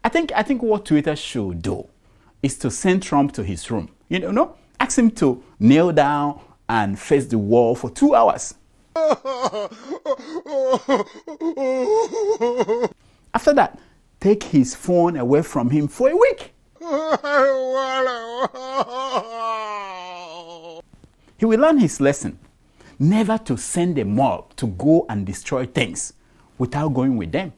I think what Twitter should do is to send Trump to his room. No? Ask him to kneel down and face the wall for 2 hours. After that, take his phone away from him for a week. He will learn his lesson, never to send a mob to go and destroy things without going with them.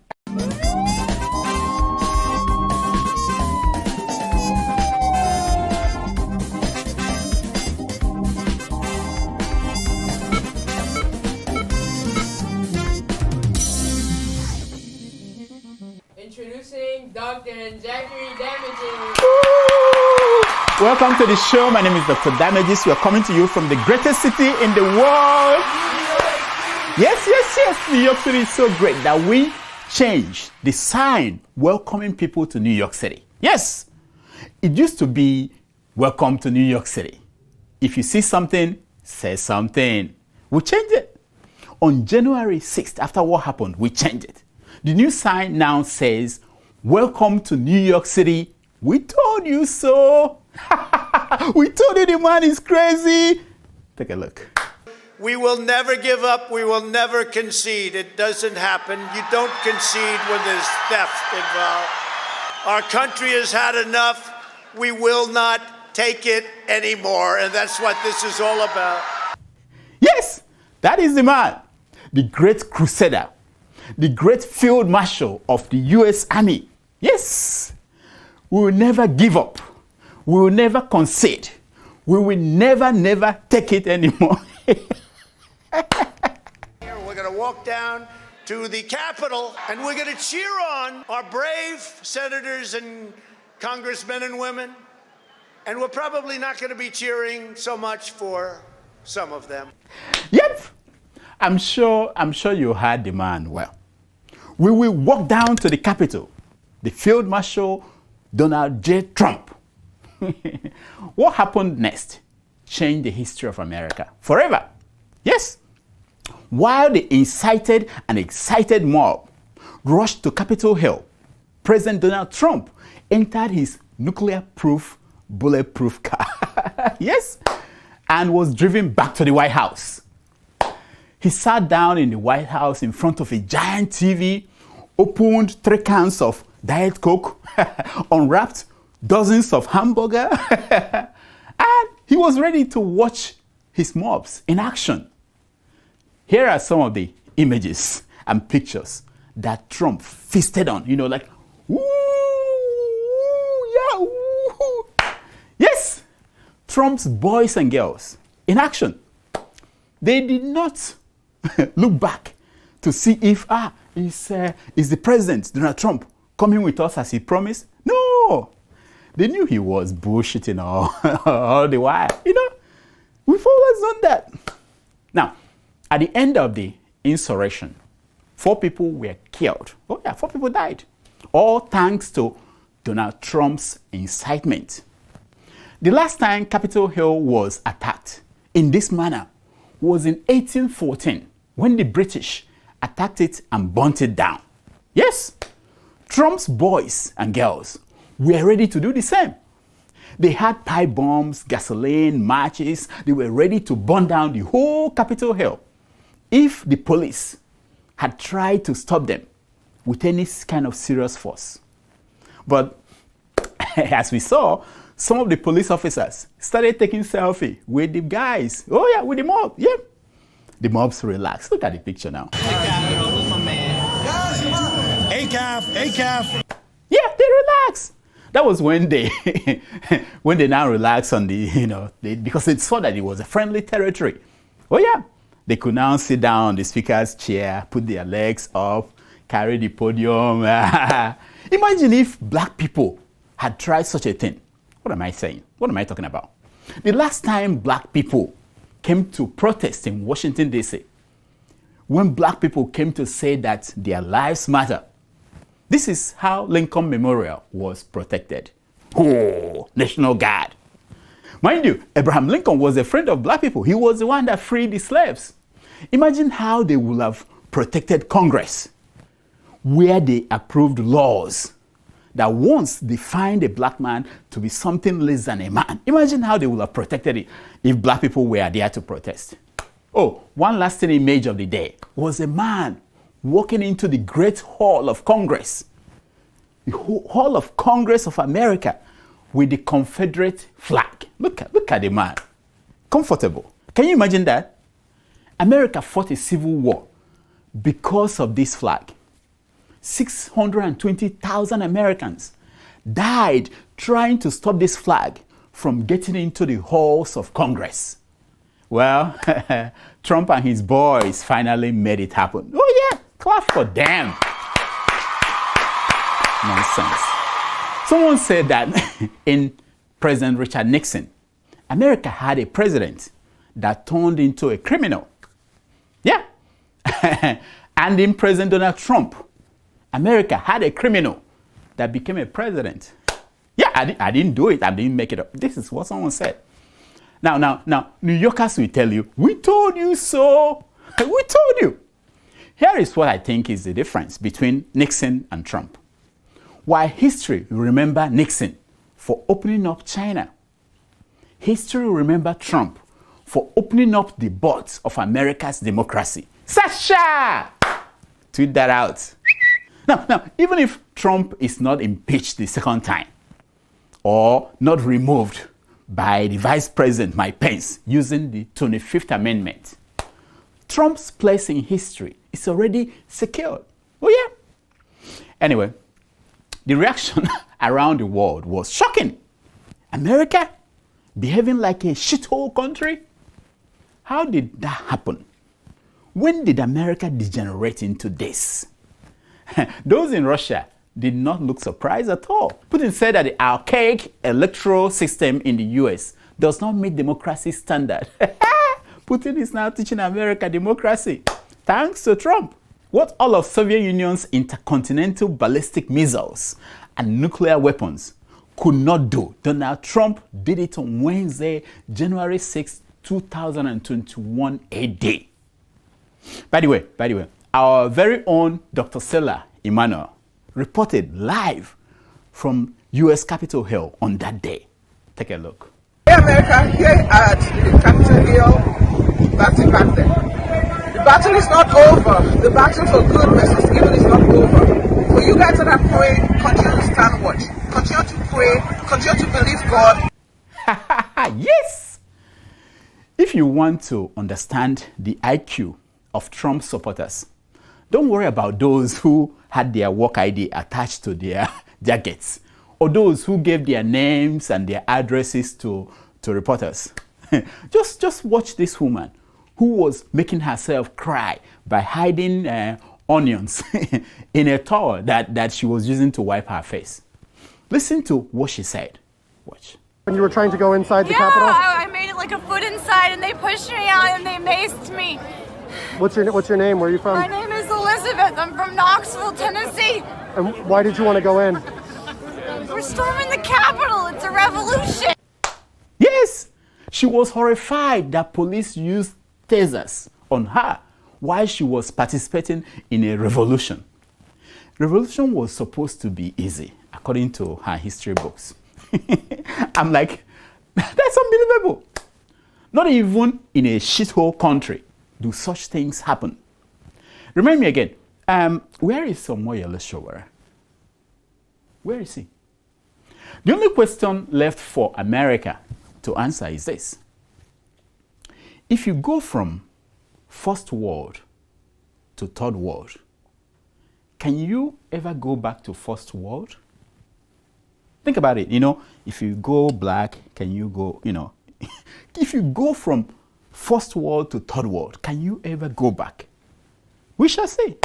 Introducing Dr. Zachary Damages. Welcome to the show. My name is Dr. Damages. We are coming to you from the greatest city in the world. Yes. New York City is so great that we changed the sign welcoming people to New York City. Yes, it used to be welcome to New York City. If you see something, say something. We changed it. On January 6th, after what happened, we changed it. The new sign now says, welcome to New York City. We told you so. We told you the man is crazy. Take a look. We will never give up. We will never concede. It doesn't happen. You don't concede when there's theft involved. Our country has had enough. We will not take it anymore. And that's what this is all about. Yes, that is the man, the great crusader, the great field marshal of the U.S. Army. Yes, we will never give up. We will never concede. We will never take it anymore. We're going to walk down to the Capitol and we're going to cheer on our brave senators and congressmen and women. And we're probably not going to be cheering so much for some of them. Yep, I'm sure you heard the man well. We will walk down to the Capitol, the Field Marshal Donald J. Trump. What happened next changed the history of America forever. Yes. While the incited and excited mob rushed to Capitol Hill, President Donald Trump entered his nuclear-proof, bulletproof car. Yes, and was driven back to the White House. He sat down in the White House in front of a giant TV, opened 3 cans of Diet Coke, unwrapped dozens of hamburger, and he was ready to watch his mobs in action. Here are some of the images and pictures that Trump feasted on, like, woo, yeah, woo. Yes, Trump's boys and girls in action. They did not look back to see if, is the president, Donald Trump, coming with us as he promised? No, they knew he was bullshitting all the while. We've always done that. Now, at the end of the insurrection, 4 people were killed. 4 people died. All thanks to Donald Trump's incitement. The last time Capitol Hill was attacked in this manner was in 1814, when the British attacked it and burnt it down. Yes, Trump's boys and girls were ready to do the same. They had pipe bombs, gasoline, matches. They were ready to burn down the whole Capitol Hill if the police had tried to stop them with any kind of serious force. But as we saw, some of the police officers started taking selfie with the guys. With the mob. Yeah. The mobs relaxed. Look at the picture now. ACAF. Yeah, they relaxed. That was when they when they now relaxed on the, because they saw that it was a friendly territory. They could now sit down on the speaker's chair, put their legs up, carry the podium. Imagine if black people had tried such a thing. What am I saying? What am I talking about? The last time black people came to protest in Washington, D.C., when black people came to say that their lives matter, this is how Lincoln Memorial was protected. National Guard. Mind you, Abraham Lincoln was a friend of black people. He was the one that freed the slaves. Imagine how they would have protected Congress, where they approved laws that once defined a black man to be something less than a man. Imagine how they would have protected it if black people were there to protest. Oh, one lasting image of the day was a man walking into the Great Hall of Congress, the Hall of Congress of America, with the Confederate flag. Look at the man. Comfortable. Can you imagine that? America fought a civil war because of this flag. 620,000 Americans died trying to stop this flag from getting into the halls of Congress. Well, Trump and his boys finally made it happen. Oh yeah, clap for them. Nonsense. Someone said that in President Richard Nixon, America had a president that turned into a criminal. Yeah. And in President Donald Trump, America had a criminal that became a president. Yeah, I didn't do it. I didn't make it up. This is what someone said. Now, New Yorkers will tell you, we told you so. We told you. Here is what I think is the difference between Nixon and Trump. While history will remember Nixon for opening up China, history will remember Trump for opening up the butts of America's democracy. Sasha! Tweet that out. Now, even if Trump is not impeached the second time or not removed by the Vice President Mike Pence using the 25th Amendment, Trump's place in history is already secured. Oh yeah. Anyway, the reaction around the world was shocking. America behaving like a shithole country? How did that happen? When did America degenerate into this? Those in Russia did not look surprised at all. Putin said that the archaic electoral system in the US does not meet democracy standard. Putin is now teaching America democracy, thanks to Trump. What all of Soviet Union's intercontinental ballistic missiles and nuclear weapons could not do, Donald Trump did it on Wednesday, January 6, 2021 AD. By the way, our very own Dr. Sela Emmanuel reported live from US Capitol Hill on that day. Take a look. Hey America, here at the Capitol Hill, that's it back there. The battle is not over. The battle for good versus evil is not over. For you guys that are praying, continue to stand watch. Continue to pray. Continue to believe God. Yes! If you want to understand the IQ of Trump supporters, don't worry about those who had their work ID attached to their jackets, or those who gave their names and their addresses to reporters. just watch this woman who was making herself cry by hiding onions in a towel that she was using to wipe her face. Listen to what she said. Watch. When you were trying to go inside the Capitol? Yeah, I made it like a foot inside and they pushed me out and they maced me. What's your name? Where are you from? My name is Elizabeth. I'm from Knoxville, Tennessee. And why did you want to go in? We're storming the Capitol. It's a revolution. Yes, she was horrified that police used tasers on her while she was participating in a revolution. Revolution was supposed to be easy, according to her history books. I'm like, that's unbelievable. Not even in a shithole country do such things happen. Remind me again, where is Omoyele Sowore? Where is he? The only question left for America to answer is this. If you go from first world to third world, can you ever go back to first world? Think about it, if you go black, can you go, if you go from first world to third world, can you ever go back? We shall see.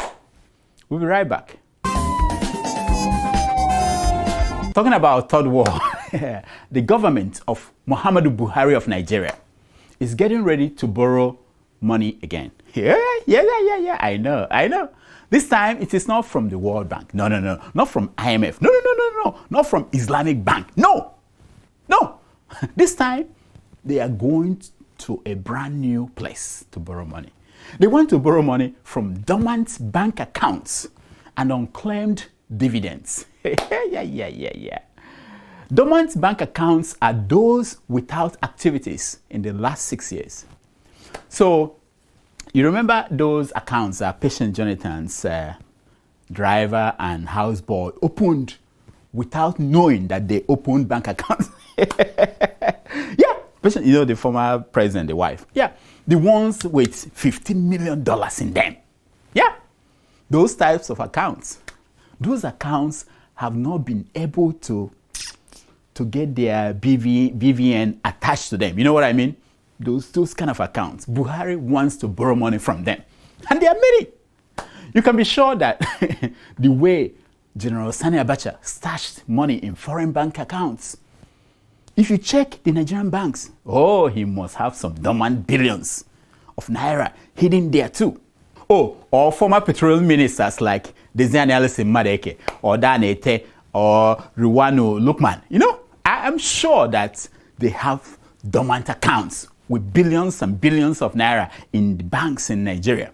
We'll be right back. Talking about third world, the government of Muhammadu Buhari of Nigeria is getting ready to borrow money again. Yeah, I know. This time, it is not from the World Bank. No. Not from IMF. No. Not from Islamic Bank. No. This time, they are going to a brand new place to borrow money. They want to borrow money from dormant bank accounts and unclaimed dividends. Yeah. Dormant bank accounts are those without activities in the last 6 years. So you remember those accounts that Patient Jonathan's driver and houseboy opened without knowing that they opened bank accounts. Yeah, Patient, you know, the former president, the wife. Yeah, the ones with $15 million in them. Yeah, those types of accounts. Those accounts have not been able to get their BVN attached to them. You know what I mean? Those kind of accounts. Buhari wants to borrow money from them. And there are many. You can be sure that the way General Sani Abacha stashed money in foreign bank accounts, if you check the Nigerian banks, oh, he must have some dormant billions of naira hidden there too. Oh, or former petroleum ministers like Desiani Alison Madeke, or Danete, or Ruwanu Lukman. You know, I am sure that they have dormant accounts with billions and billions of naira in the banks in Nigeria.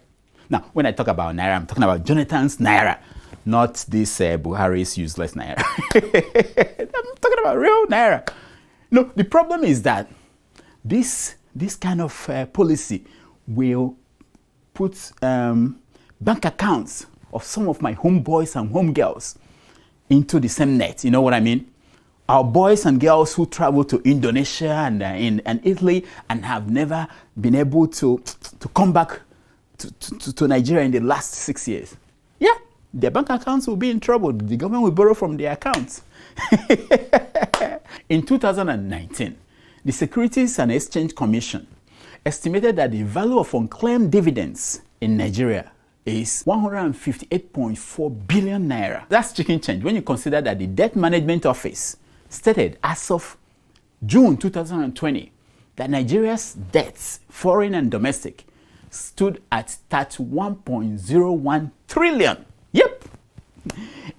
Now, when I talk about naira, I'm talking about Jonathan's naira, not this Buhari's useless naira. I'm talking about real naira. No, the problem is that this kind of policy will put bank accounts of some of my homeboys and homegirls into the same net. You know what I mean? Our boys and girls who travel to Indonesia and Italy and have never been able to come back to Nigeria in the last 6 years. Yeah, their bank accounts will be in trouble. The government will borrow from their accounts. In 2019, the Securities and Exchange Commission estimated that the value of unclaimed dividends in Nigeria is 158.4 billion naira. That's chicken change when you consider that the Debt Management Office stated as of June 2020 that Nigeria's debts, foreign and domestic, stood at 31.01 trillion. Yep.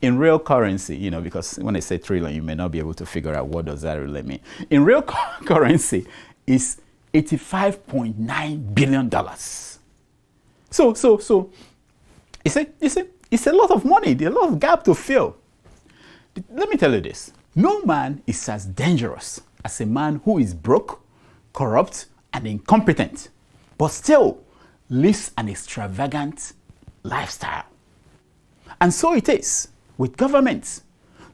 In real currency, you know, because when I say trillion, you may not be able to figure out what does that really mean. In real currency, is $85.9 billion. So, it's a lot of money, there's a lot of gap to fill. Let me tell you this. No man is as dangerous as a man who is broke, corrupt, and incompetent, but still lives an extravagant lifestyle. And so it is with governments.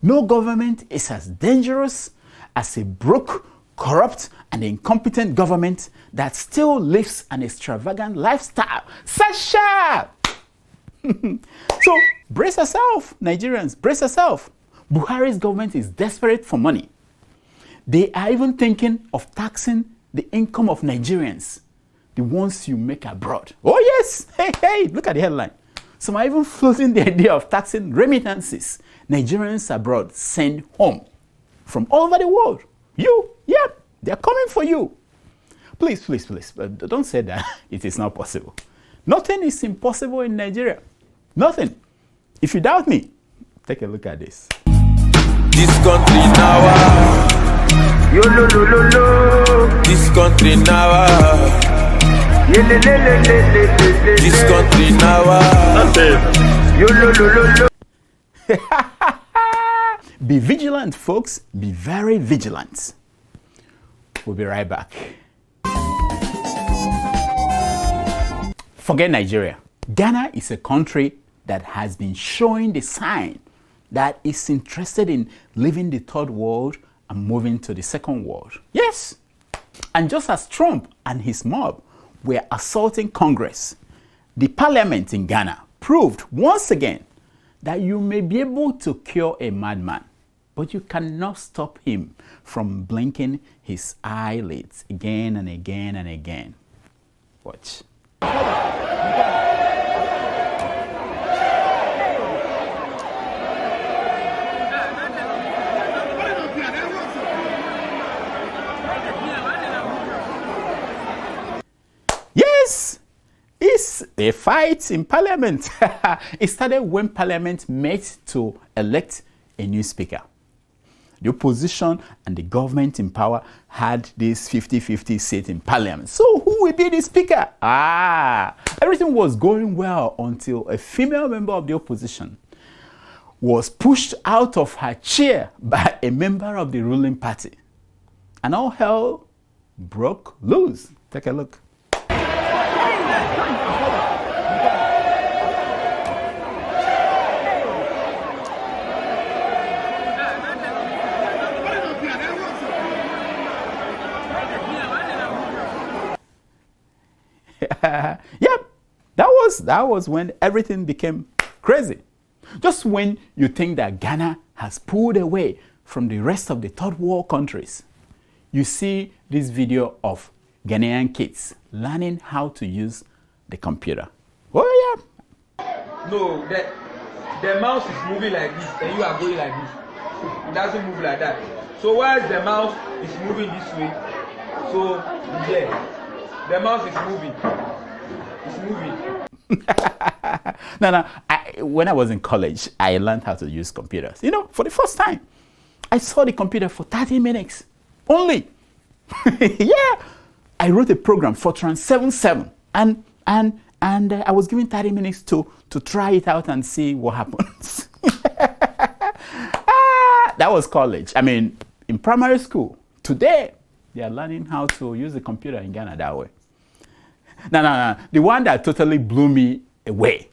No government is as dangerous as a broke, corrupt, and incompetent government that still lives an extravagant lifestyle. Sasha! So brace yourself, Nigerians, brace yourself. Buhari's government is desperate for money. They are even thinking of taxing the income of Nigerians, the ones you make abroad. Oh yes, hey, look at the headline. Some are even floating the idea of taxing remittances Nigerians abroad send home from all over the world. They're coming for you. Please, don't say that it is not possible. Nothing is impossible in Nigeria. Nothing. If you doubt me, take a look at this. This country now, yo lo lo lo lo. This country now, ye le le le le le. This country now, yo lo lo lo lo. Be vigilant, folks. Be very vigilant. We'll be right back. Forget Nigeria. Ghana is a country that has been showing the sign that is interested in leaving the third world and moving to the second world. Yes. And just as Trump and his mob were assaulting Congress, the parliament in Ghana proved once again that you may be able to cure a madman, but you cannot stop him from blinking his eyelids again and again and again. Watch. Yes, it's a fight in parliament. It started when parliament met to elect a new speaker. The opposition and the government in power had this 50-50 seat in parliament. So who will be the speaker? Everything was going well until a female member of the opposition was pushed out of her chair by a member of the ruling party. And all hell broke loose. Take a look. Yep, that was when everything became crazy. Just when you think that Ghana has pulled away from the rest of the third world countries, you see this video of Ghanaian kids learning how to use the computer. Oh yeah. No, the mouse is moving like this and you are going like this. It doesn't move like that. So while the mouse is moving this way, so yeah, the mouse is moving. It's moving. No. When I was in college, I learned how to use computers. You know, for the first time, I saw the computer for 30 minutes only. Yeah, I wrote a program for Trans 77, and I was given 30 minutes to try it out and see what happens. That was college. I mean, in primary school. Today, they are learning how to use the computer in Ghana that way. No. The one that totally blew me away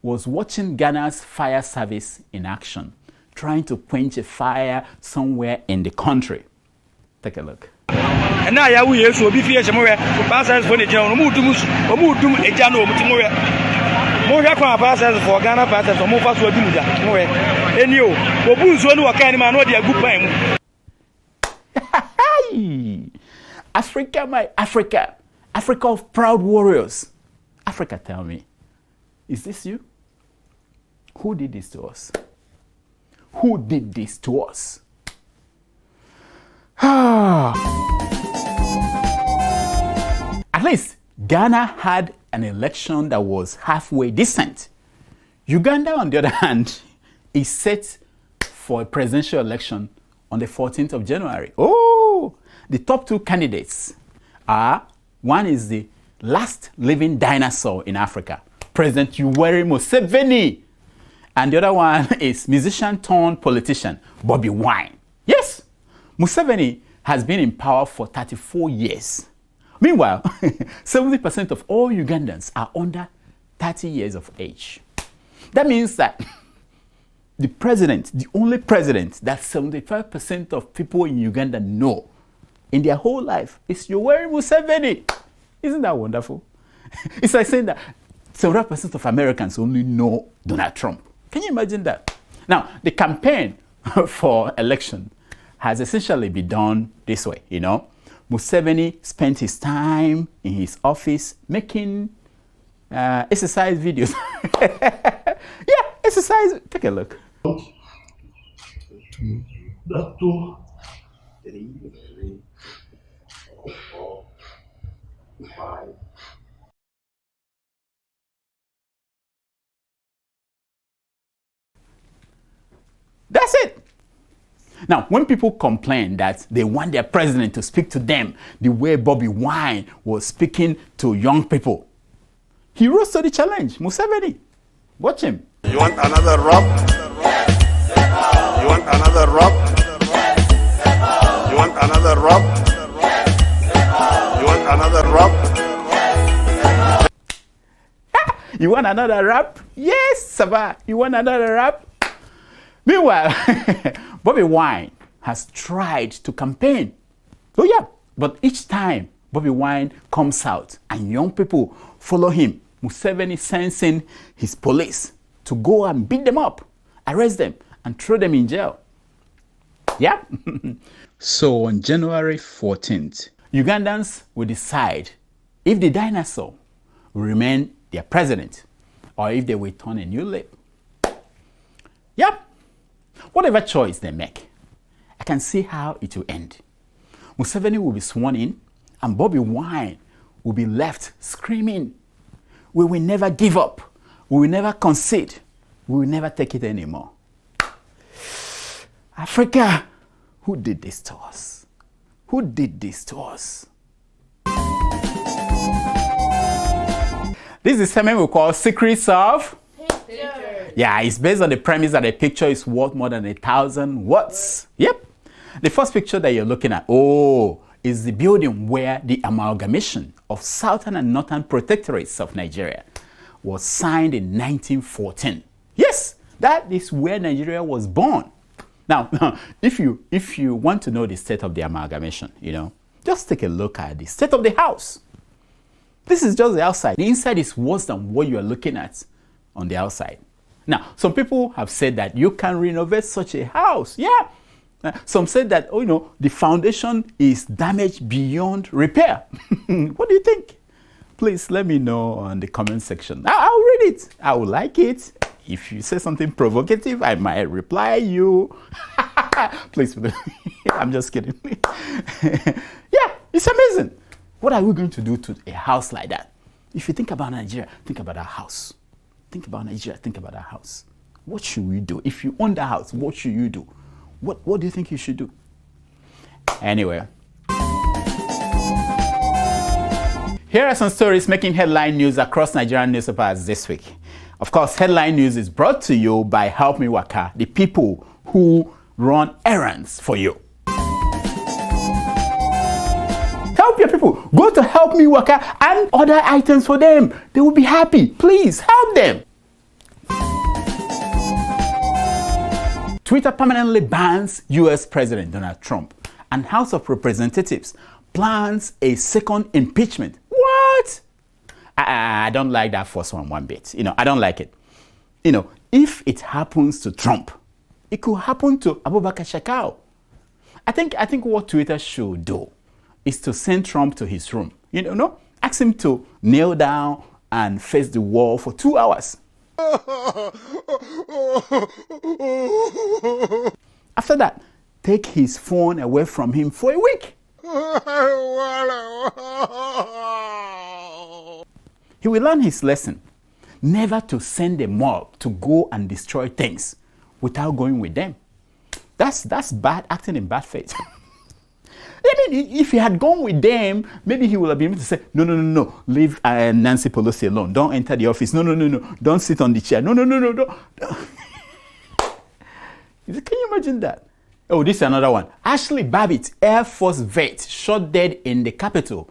was watching Ghana's fire service in action, trying to quench a fire somewhere in the country. Take a look. And now ya we so be fear somewhere passes for the general mudum a jano mutimore more kwa passes for Ghana passes or more fast to do that more and you obu so no kind man no dey good time. Africa, my Africa of proud warriors. Africa, tell me, is this you? Who did this to us? Who did this to us? At least Ghana had an election that was halfway decent. Uganda, on the other hand, is set for a presidential election on the 14th of January. Oh, the top two candidates are, one is the last living dinosaur in Africa, President Yoweri Museveni, and the other one is musician turned politician, Bobi Wine. Yes, Museveni has been in power for 34 years. Meanwhile, 70% of all Ugandans are under 30 years of age. That means that the president, the only president that 75% of people in Uganda know in their whole life is Yoweri Museveni. Isn't that wonderful? It's like saying that 70% of Americans only know Donald Trump. Can you imagine that? Now, the campaign for election has essentially been done this way, you know. Museveni spent his time in his office making exercise videos. Yeah, exercise. Take a look. 2, 3, 4, 5. That's it. Now, when people complain that they want their president to speak to them the way Bobi Wine was speaking to young people, he rose to the challenge. Museveni, watch him. You want another rub? You want another rub? You want another rub? You want another rub? You want another rap? Yes, Sabah. You want another rap? Meanwhile, Bobi Wine has tried to campaign. Oh yeah, but each time Bobi Wine comes out and young people follow him, Museveni sends in his police to go and beat them up, arrest them, and throw them in jail. Yeah. So on January 14th, Ugandans will decide if the dinosaur will remain their president or if they will turn a new leaf. Yep. Whatever choice they make, I can see how it will end. Museveni will be sworn in and Bobi Wine will be left screaming, "We will never give up. We will never concede. We will never take it anymore." Africa, who did this to us? Who did this to us? This is something we call secrets of. Yeah, it's based on the premise that a picture is worth more than 1,000 words. Yep. The first picture that you're looking at, is the building where the amalgamation of Southern and Northern Protectorates of Nigeria was signed in 1914. Yes, that is where Nigeria was born. Now, if you want to know the state of the amalgamation, just take a look at the state of the house. This is just the outside. The inside is worse than what you are looking at on the outside. Now, some people have said that you can renovate such a house. Yeah. Some said that, the foundation is damaged beyond repair. What do you think? Please let me know on the comment section. I'll read it. I will like it. If you say something provocative, I might reply you. Please, I'm just kidding. Yeah, it's amazing. What are we going to do to a house like that? If you think about Nigeria, think about our house. Think about Nigeria, think about our house. What should we do? If you own the house, what should you do? What do you think you should do? Anyway. Here are some stories making headline news across Nigerian newspapers this week. Of course, headline news is brought to you by Help Me Waka, the people who run errands for you. Help your people. Go to Help Me Waka and order items for them. They will be happy. Please help them. Twitter permanently bans US President Donald Trump, and House of Representatives plans a second impeachment. What? I don't like that first one bit. I don't like it. If it happens to Trump, it could happen to Abubakar Shekau. I think what Twitter should do is to send Trump to his room. Ask him to kneel down and face the wall for 2 hours. After that, take his phone away from him for a week. He will learn his lesson, never to send a mob to go and destroy things without going with them. That's bad acting in bad faith. I mean, if he had gone with them, maybe he would have been able to say, no, leave Nancy Pelosi alone. Don't enter the office. No, don't sit on the chair. No. Can you imagine that? Oh, this is another one. Ashley Babbitt, Air Force vet, shot dead in the Capitol,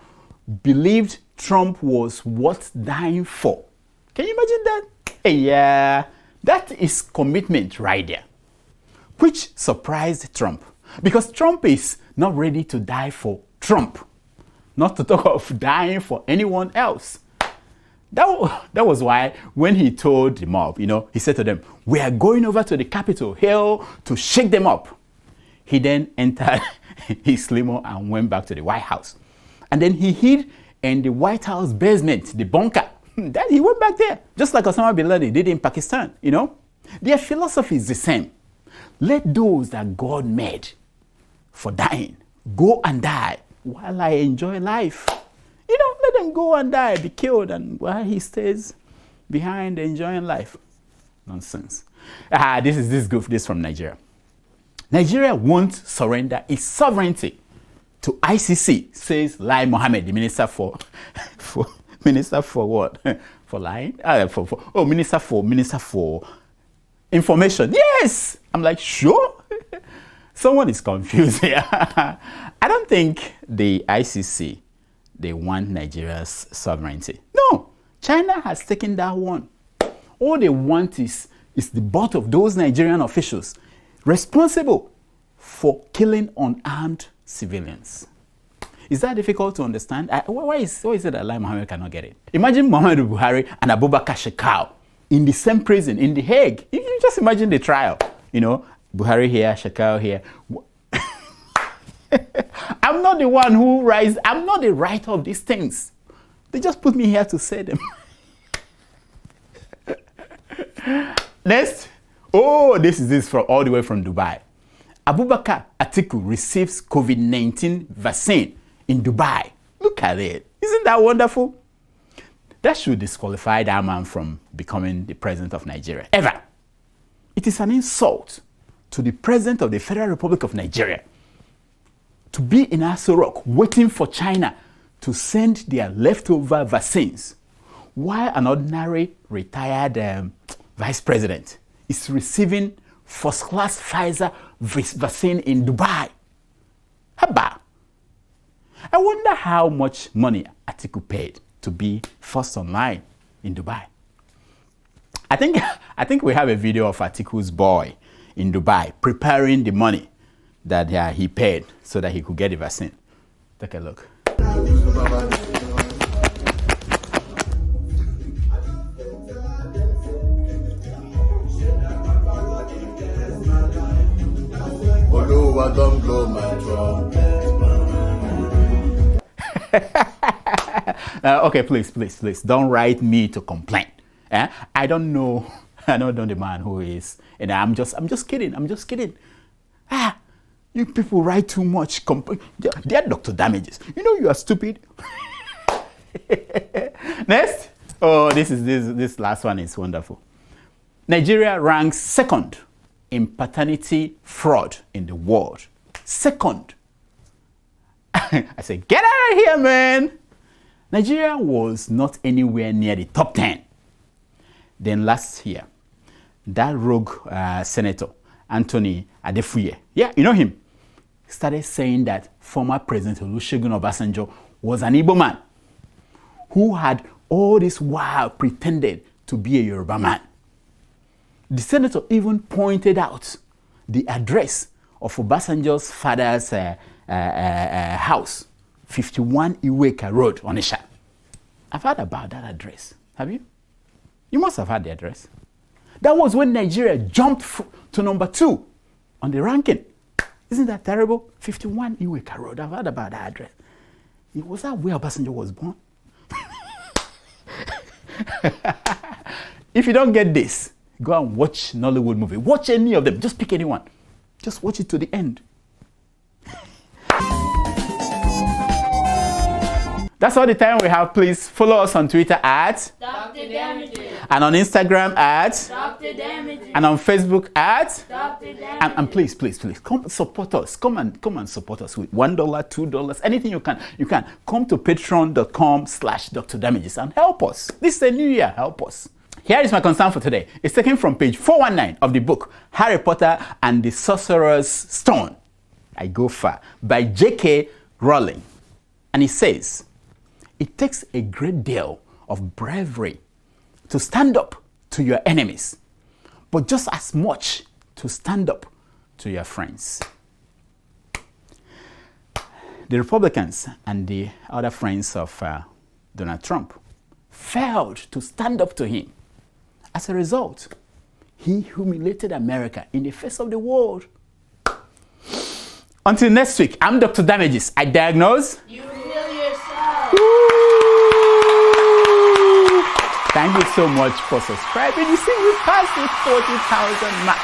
believed Trump was worth dying for. Can you imagine that? Yeah, that is commitment right there, which surprised Trump. Because Trump is not ready to die for Trump, not to talk of dying for anyone else. That was why when he told the mob, he said to them, we are going over to the Capitol Hill to shake them up. He then entered his limo and went back to the White House. And then he hid in the White House basement, the bunker. Then he went back there, just like Osama bin Laden did in Pakistan, Their philosophy is the same. Let those that God made for dying go and die while I enjoy life. Let them go and die, be killed, and while he stays behind enjoying life. Nonsense. This from Nigeria. Nigeria won't surrender its sovereignty to ICC, says Lai Mohammed, the minister for what? For lying? Minister for information. Yes! I'm like, sure? Someone is confused here. I don't think the ICC, they want Nigeria's sovereignty. No, China has taken that one. All they want is the butt of those Nigerian officials responsible for killing unarmed civilians. Is that difficult to understand? Why is it that Lai Mohammed cannot get it? Imagine Muhammadu Buhari and Abubakar Shekau in the same prison, in The Hague. You just imagine the trial. Buhari here, Shekau here. I'm not the one who writes. I'm not the writer of these things. They just put me here to say them. Next. This is from all the way from Dubai. Abubakar Atiku receives COVID-19 vaccine in Dubai. Look at it. Isn't that wonderful? That should disqualify that man from becoming the president of Nigeria. Ever. It is an insult to the president of the Federal Republic of Nigeria to be in Aso Rock waiting for China to send their leftover vaccines, while an ordinary retired vice president, is receiving first-class Pfizer vaccine in Dubai. Haba. I wonder how much money Atiku paid to be first online in Dubai. I think we have a video of Atiku's boy in Dubai preparing the money that he paid so that he could get the vaccine. Take a look. Don't blow my drum. Okay, please, don't write me to complain. I don't know the man who is, and I'm just kidding. You people write too much. They are Dr. Damages. You know you are stupid. Next, oh, this last one is wonderful. Nigeria ranks second in paternity fraud in the world. Second. I said, get out of here, man. Nigeria was not anywhere near the top 10. Then last year, that rogue senator, Anthony Adefuye, yeah, you know him, started saying that former President Olusegun Obasanjo was an Igbo man who had all this while pretended to be a Yoruba man. The senator even pointed out the address of Obasanjo's father's house, 51 Iweka Road, Onitsha. I've heard about that address. Have you? You must have heard the address. That was when Nigeria jumped to number 2 on the ranking. Isn't that terrible? 51 Iweka Road. I've heard about that address. Was that where Obasanjo was born? If you don't get this, go and watch Nollywood movie. Watch any of them. Just pick anyone. Just watch it to the end. That's all the time we have. Please follow us on Twitter at Dr. Damages. And on Instagram at Dr. Damages. And on Facebook at Dr. Damages. and please come support us. Come and support us with $1, $2, anything you can. You can come to patreon.com/Dr. Damages and help us. This is a new year. Help us. Here is my concern for today. It's taken from page 419 of the book Harry Potter and the Sorcerer's Stone. I go far, by J.K. Rowling. And it says, it takes a great deal of bravery to stand up to your enemies, but just as much to stand up to your friends. The Republicans and the other friends of Donald Trump failed to stand up to him. As a result, he humiliated America in the face of the world. Until next week, I'm Dr. Damages. I diagnose. You heal yourself. Thank you so much for subscribing. You see, we passed the 40,000 mark.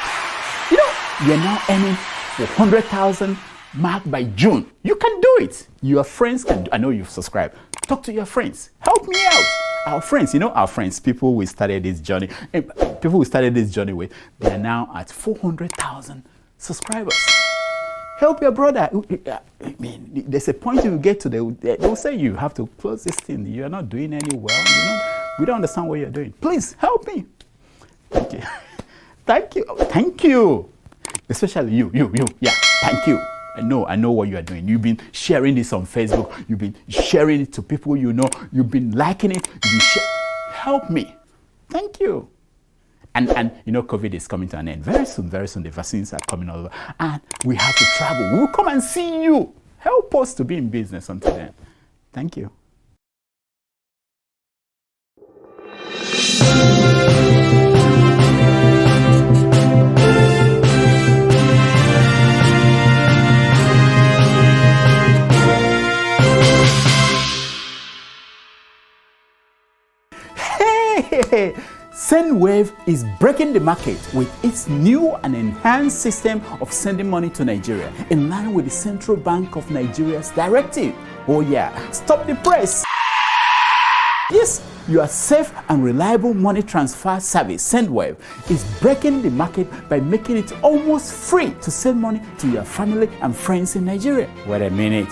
You know, you're now aiming for 100,000 mark by June. You can do it. Your friends can do. I know you've subscribed. Talk to your friends. Help me out. Our friends, you know, our friends, people we started this journey with, they are now at 400,000 subscribers. Help your brother. I mean, there's a point you get to, they'll say you have to close this thing. You're not doing any well. We don't understand what you're doing. Please help me. Thank you. Thank you. Especially you. Yeah, thank you. I know what you are doing. You've been sharing this on Facebook. You've been sharing it to people you know. You've been liking it. Help me. Thank you. And you know, COVID is coming to an end. Very soon, the vaccines are coming over. And we have to travel. We'll come and see you. Help us to be in business until then. Thank you. Hey! SendWave is breaking the market with its new and enhanced system of sending money to Nigeria in line with the Central Bank of Nigeria's directive. Oh yeah, stop the press! Yes, your safe and reliable money transfer service, SendWave, is breaking the market by making it almost free to send money to your family and friends in Nigeria. Wait a minute.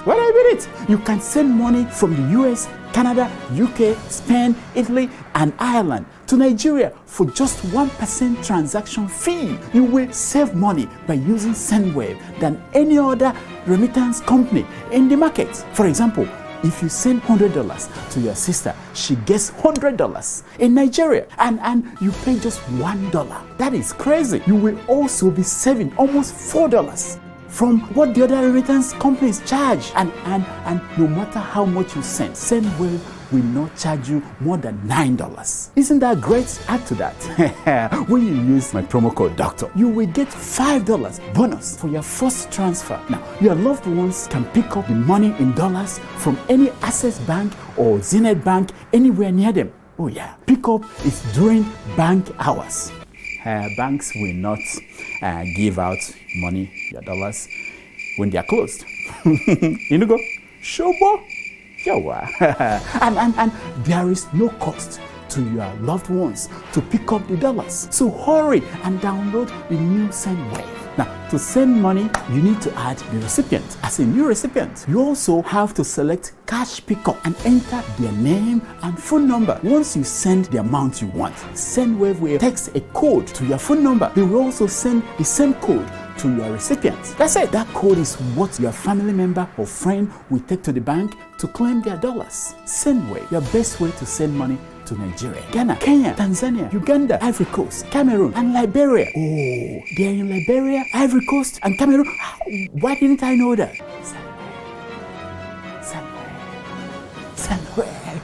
You can send money from the US Canada, UK, Spain, Italy, and Ireland to Nigeria for just 1% transaction fee. You will save money by using SendWave than any other remittance company in the market. For example, if you send $100 to your sister, she gets $100 in Nigeria, and you pay just $1. That is crazy. You will also be saving almost $4 from what the other remittance companies charge. And no matter how much you send, SendWave will not charge you more than $9. Isn't that great? Add to that, when you use my promo code DOCTOR, you will get $5 bonus for your first transfer. Now, your loved ones can pick up the money in dollars from any Access Bank or Zenith Bank anywhere near them. Oh yeah, pickup is during bank hours. Banks will not give out money, your dollars, when they are closed. You know, go, Shobo. And there is no cost to your loved ones to pick up the dollars. So hurry and download the new SendWave. Now, to send money, you need to add the recipient as a new recipient. You also have to select cash pickup and enter their name and phone number. Once you send the amount you want, SendWave will text a code to your phone number. They will also send the same code to your recipient. That's it. That code is what your family member or friend will take to the bank to claim their dollars. SendWave, your best way to send money to Nigeria, Ghana, Kenya, Tanzania, Uganda, Ivory Coast, Cameroon, and Liberia. Oh, they're in Liberia, Ivory Coast, and Cameroon. Why didn't I know that? SendWave.